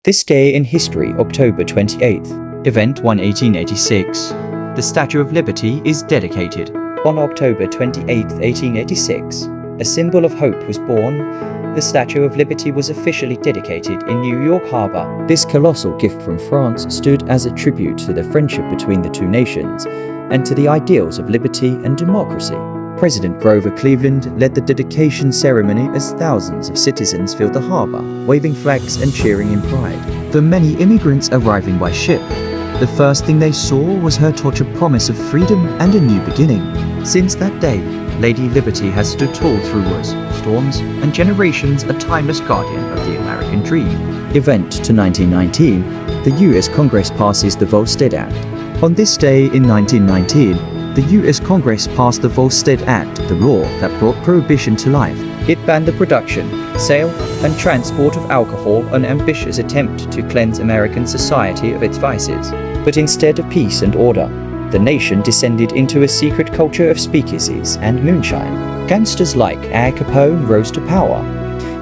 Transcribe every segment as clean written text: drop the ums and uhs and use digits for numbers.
This day in history, October 28th. Event 1 1886. The Statue of Liberty is dedicated. On October 28, 1886, a symbol of hope was born. The Statue of Liberty was officially dedicated in New York Harbor. This colossal gift from France stood as a tribute to the friendship between the two nations and to the ideals of liberty and democracy. President Grover Cleveland led the dedication ceremony as thousands of citizens filled the harbor, waving flags and cheering in pride. For many immigrants arriving by ship, the first thing they saw was her tortured promise of freedom and a new beginning. Since that day, Lady Liberty has stood tall through wars, storms, and generations, a timeless guardian of the American dream. Event to 1919, the U.S. Congress passes the Volstead Act. On this day in 1919, the U.S. Congress passed the Volstead Act, the law that brought prohibition to life. It banned the production, sale, and transport of alcohol, an ambitious attempt to cleanse American society of its vices. But instead of peace and order, the nation descended into a secret culture of speakeasies and moonshine. Gangsters like Al Capone rose to power,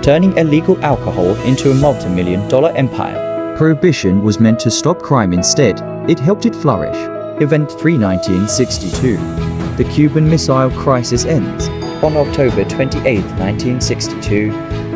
turning illegal alcohol into a multi-million-dollar empire. Prohibition was meant to stop crime. Instead, it helped it flourish. Event 3 1962. The Cuban Missile Crisis ends. On October 28, 1962,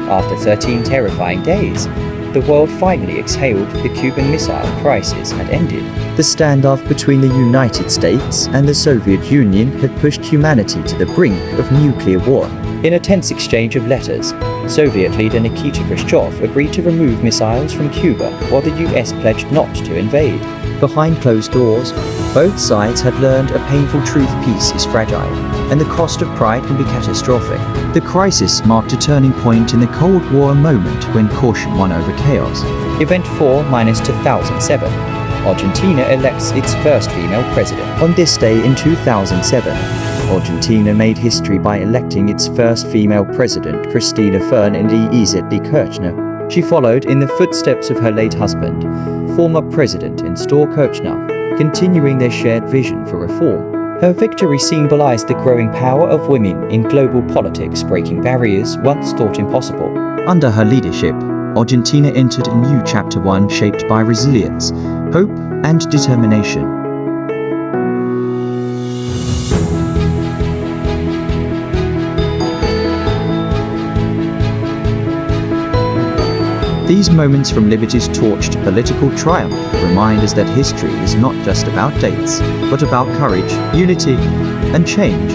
after 13 terrifying days, the world finally exhaled. The Cuban Missile Crisis had ended. The standoff between the United States and the Soviet Union had pushed humanity to the brink of nuclear war. In a tense exchange of letters, Soviet leader Nikita Khrushchev agreed to remove missiles from Cuba, while the US pledged not to invade. Behind closed doors, both sides had learned a painful truth: peace is fragile, and the cost of pride can be catastrophic. The crisis marked a turning point in the Cold War, a moment when caution won over chaos. Event 4-2007. Argentina elects its first female president. On this day in 2007, Argentina made history by electing its first female president, Cristina Fernandez de Kirchner. She followed in the footsteps of her late husband, former President Néstor Kirchner, continuing their shared vision for reform. Her victory symbolized the growing power of women in global politics, breaking barriers once thought impossible. Under her leadership, Argentina entered a new chapter, one shaped by resilience, hope, and determination. These moments from liberty's torch to political triumph remind us that history is not just about dates, but about courage, unity, and change.